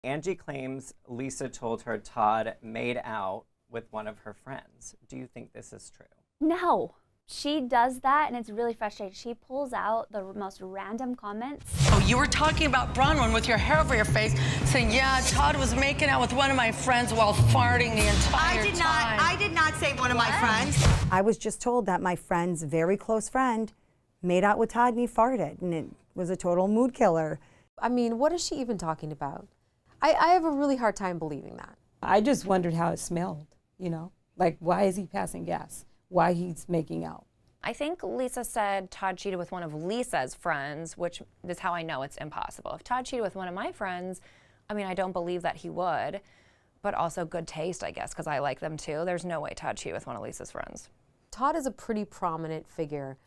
Angie claims Lisa told her Todd made out with one of her friends. Do you think this is true? No. She does that, and it's really frustrating. She pulls out the most random comments. Oh, you were talking about Bronwyn with your hair over your face, saying, yeah, Todd was making out with one of my friends while farting the entire time. I did not say one of my friends. I was just told that my friend's very close friend made out with Todd and he farted, and it was a total mood killer. I mean, what is she even talking about? I have a really hard time believing that. I just wondered how it smelled, you know? Like, why is he passing gas? Why he's making out? I think Lisa said Todd cheated with one of Lisa's friends, which is how I know it's impossible. If Todd cheated with one of my friends, I mean, I don't believe that he would, but also good taste, I guess, because I like them too. There's no way Todd cheated with one of Lisa's friends. Todd is a pretty prominent figure.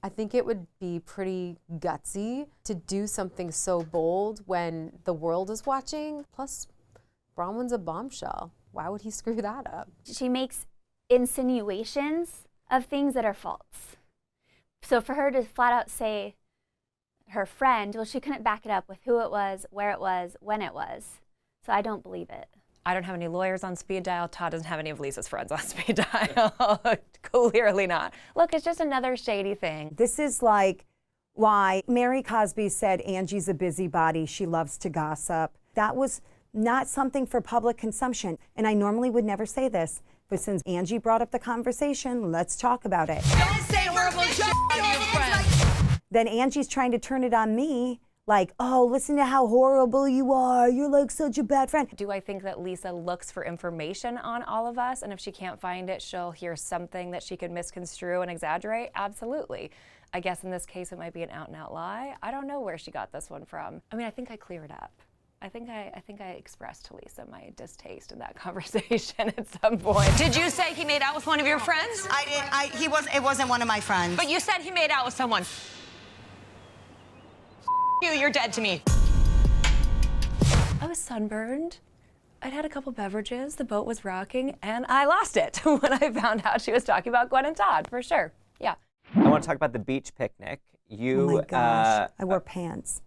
I think it would be pretty gutsy to do something so bold when the world is watching. Plus, Bronwyn's a bombshell. Why would he screw that up? She makes insinuations of things that are false. So for her to flat out say her friend, well, she couldn't back it up with who it was, where it was, when it was. So I don't believe it. I don't have any lawyers on speed dial. Todd doesn't have any of Lisa's friends on speed dial. Clearly not. Look, it's just another shady thing. This is like why Mary Cosby said Angie's a busybody, she loves to gossip. That was not something for public consumption. And I normally would never say this, but since Angie brought up the conversation, let's talk about it. Don't say horrible shit on your friends. Then Angie's trying to turn it on me, like, oh, listen to how horrible you are. You're like such a bad friend. Do I think that Lisa looks for information on all of us, and if she can't find it, she'll hear something that she could misconstrue and exaggerate? Absolutely. I guess in this case, it might be an out-and-out lie. I don't know where she got this one from. I mean, I think I cleared up. I think I expressed to Lisa my distaste in that conversation at some point. Did you say he made out with one of your friends? It wasn't one of my friends. But you said he made out with someone. You're dead to me. I was sunburned. I'd had a couple beverages, the boat was rocking, and I lost it when I found out she was talking about Gwen and Todd, for sure, yeah. I want to talk about the beach picnic. You, oh my gosh, I wore pants.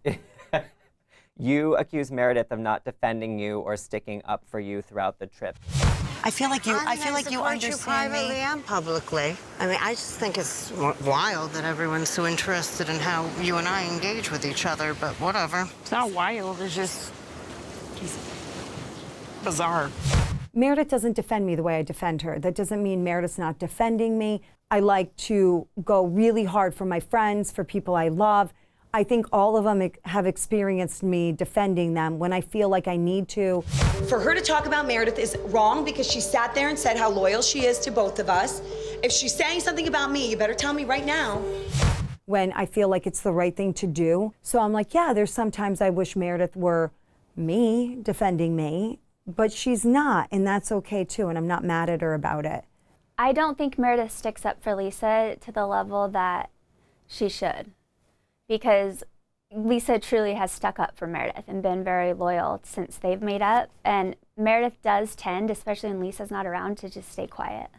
You accused Meredith of not defending you or sticking up for you throughout the trip. I feel like you understand you privately me. and publicly. I mean, I just think it's wild that everyone's so interested in how you and I engage with each other, but whatever. It's not wild, it's just bizarre. Meredith doesn't defend me the way I defend her. That doesn't mean Meredith's not defending me. I like to go really hard for my friends, for people I love. I think all of them have experienced me defending them when I feel like I need to. For her to talk about Meredith is wrong because she sat there and said how loyal she is to both of us. If she's saying something about me, you better tell me right now. When I feel like it's the right thing to do. So I'm like, yeah, there's sometimes I wish Meredith were me, defending me, but she's not, and that's okay too, and I'm not mad at her about it. I don't think Meredith sticks up for Lisa to the level that she should, because Lisa truly has stuck up for Meredith and been very loyal since they've made up. And Meredith does tend, especially when Lisa's not around, to just stay quiet.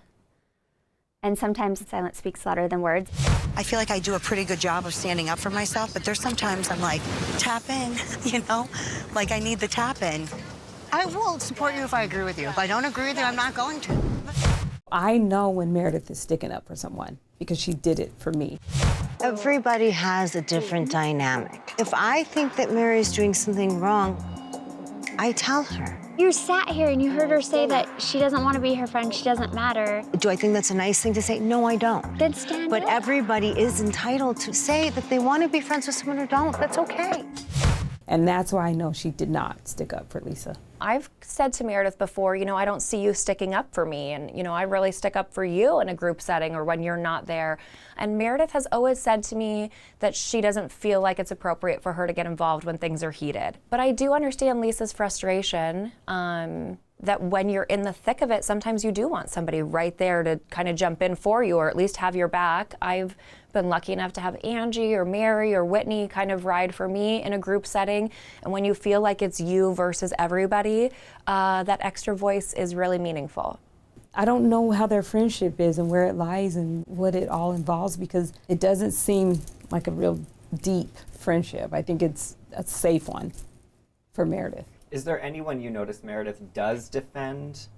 And sometimes silence speaks louder than words. I feel like I do a pretty good job of standing up for myself, but there's sometimes I'm like, tap in, you know? Like I need the tap in. I will support you if I agree with you. If I don't agree with you, I'm not going to. I know when Meredith is sticking up for someone because she did it for me. Everybody has a different dynamic. If I think that Mary's doing something wrong, I tell her. You sat here and you heard her say that she doesn't want to be her friend, she doesn't matter. Do I think that's a nice thing to say? No, I don't. Then stand But up. everybody is entitled to say that they want to be friends with someone or don't. That's okay. And that's why I know she did not stick up for Lisa. I've said to Meredith before, you know, I don't see you sticking up for me, and, you know, I really stick up for you in a group setting or when you're not there. And Meredith has always said to me that she doesn't feel like it's appropriate for her to get involved when things are heated. But I do understand Lisa's frustration, that when you're in the thick of it, sometimes you do want somebody right there to kind of jump in for you or at least have your back. I've been lucky enough to have Angie or Mary or Whitney kind of ride for me in a group setting. And when you feel like it's you versus everybody, that extra voice is really meaningful. I don't know how their friendship is and where it lies and what it all involves, because it doesn't seem like a real deep friendship. I think it's a safe one for Meredith. Is there anyone you notice Meredith does defend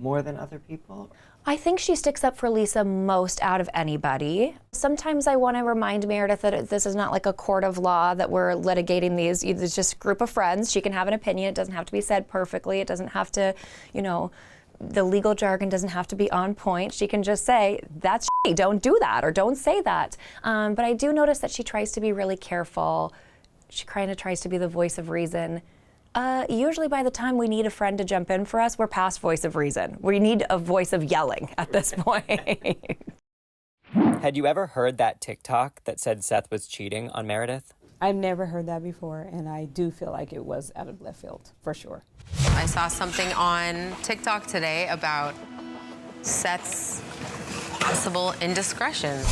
more than other people? I think she sticks up for Lisa most out of anybody. Sometimes I want to remind Meredith that this is not like a court of law, that we're litigating these. It's just a group of friends. She can have an opinion. It doesn't have to be said perfectly. It doesn't have to, you know, the legal jargon doesn't have to be on point. She can just say, that's shitty, don't do that, or don't say that. But I do notice that she tries to be really careful. She kind of tries to be the voice of reason. Usually by the time we need a friend to jump in for us, we're past voice of reason. We need a voice of yelling at this point. Had you ever heard that TikTok that said Seth was cheating on Meredith? I've never heard that before, and I do feel like it was out of left field, for sure. I saw something on TikTok today about Seth's possible indiscretion.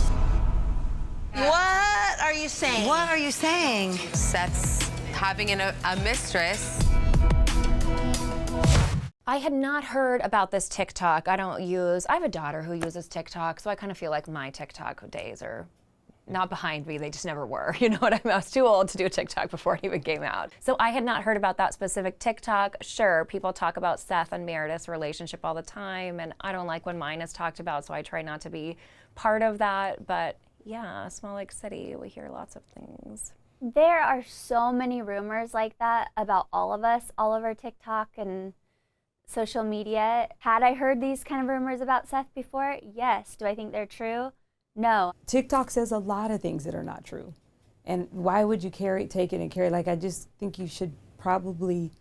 What are you saying? What are you saying? Seth's having a mistress. I had not heard about this TikTok. I have a daughter who uses TikTok, so I kind of feel like my TikTok days are not behind me, they just never were. You know what I mean? I was too old to do a TikTok before it even came out. So I had not heard about that specific TikTok. Sure, people talk about Seth and Meredith's relationship all the time, and I don't like when mine is talked about, so I try not to be part of that. But yeah, small lake city, we hear lots of things. There are so many rumors like that about all of us, all over TikTok and social media. Had I heard these kind of rumors about Seth before? Yes. Do I think they're true? No. TikTok says a lot of things that are not true. And why would you take it and carry it? Like, I just think you should probably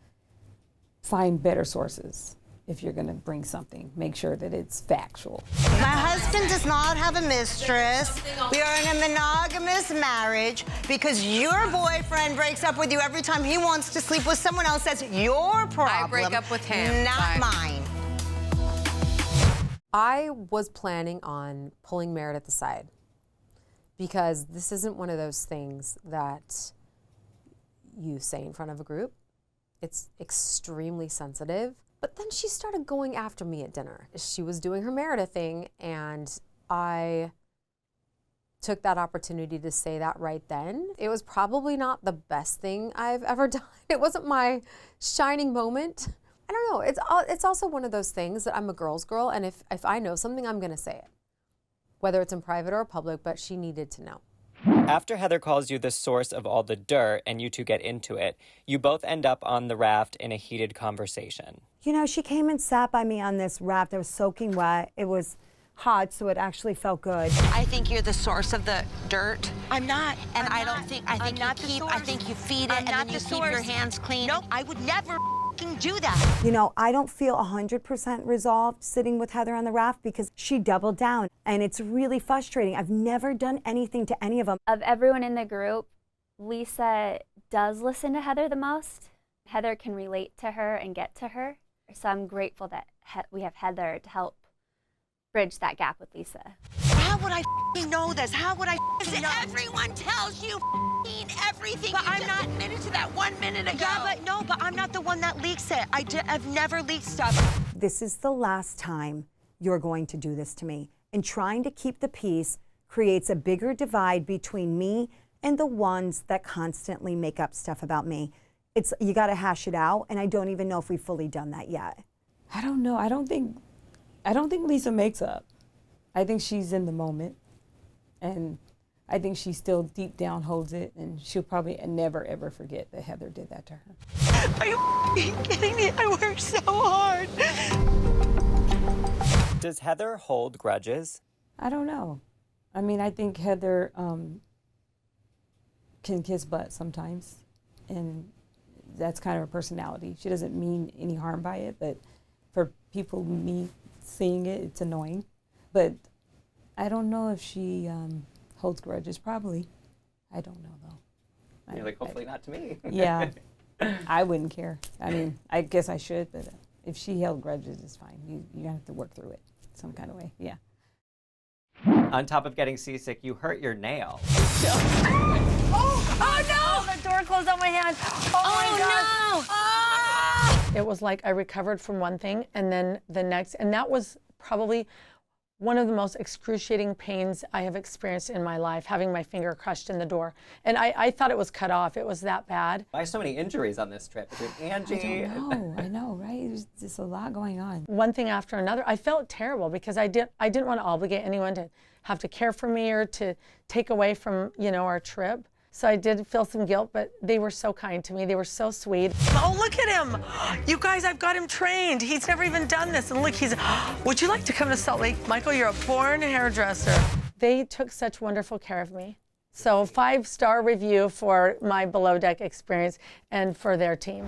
find better sources if you're going to bring something. Make sure that it's factual. My husband does not have a mistress. We are in a monogamous marriage because your boyfriend breaks up with you every time he wants to sleep with someone else. That's your problem. I break up with him, not mine. I was planning on pulling Meredith aside because this isn't one of those things that you say in front of a group. It's extremely sensitive. But then she started going after me at dinner. She was doing her Meredith thing, and I took that opportunity to say that right then. It was probably not the best thing I've ever done. It wasn't my shining moment. I don't know, it's also one of those things that I'm a girl's girl, and if I know something, I'm gonna say it. Whether it's in private or public, but she needed to know. After Heather calls you the source of all the dirt and you two get into it, you both end up on the raft in a heated conversation. You know, she came and sat by me on this raft that was soaking wet. It was hot, so it actually felt good. I think you're the source of the dirt. I'm not. And I think you feed it, and then you keep your hands clean. Nope, I would never do that. You know, I don't feel 100% resolved sitting with Heather on the raft because she doubled down, and it's really frustrating. I've never done anything to any of them. Of everyone in the group, Lisa does listen to Heather the most. Heather can relate to her and get to her. So I'm grateful that we have Heather to help bridge that gap with Lisa. How would I know this? How would I know? Everyone tells you everything. But you I'm just not admitted to that 1 minute ago. Yeah, but I'm not the one that leaks it. I've never leaked stuff. This is the last time you're going to do this to me. And trying to keep the peace creates a bigger divide between me and the ones that constantly make up stuff about me. You got to hash it out, and I don't even know if we've fully done that yet. I don't know. I don't think Lisa makes up. I think she's in the moment, and I think she still deep down holds it, and she'll probably never ever forget that Heather did that to her. Are you kidding me? I worked so hard. Does Heather hold grudges? I don't know. I mean, I think Heather can kiss butt sometimes, and that's kind of her personality. She doesn't mean any harm by it, but for people, me seeing it, it's annoying. But I don't know if she holds grudges. Probably. I don't know, though. You're like, hopefully not to me. Yeah. I wouldn't care. I mean, I guess I should, but if she held grudges, it's fine. You have to work through it some kind of way. Yeah. On top of getting seasick, you hurt your nail. Oh no! The door closed on my hand. Oh my God. Ah! It was like I recovered from one thing and then the next, and that was probably One of the most excruciating pains I have experienced in my life, having my finger crushed in the door. And I thought it was cut off. It was that bad. Why so many injuries on this trip? Between Angie. I know, right? There's just a lot going on. One thing after another. I felt terrible because I didn't want to obligate anyone to have to care for me or to take away from, our trip. So I did feel some guilt, but they were so kind to me. They were so sweet. Oh, look at him. You guys, I've got him trained. He's never even done this. And look, would you like to come to Salt Lake? Michael, you're a born hairdresser. They took such wonderful care of me. So 5-star review for my below deck experience and for their team.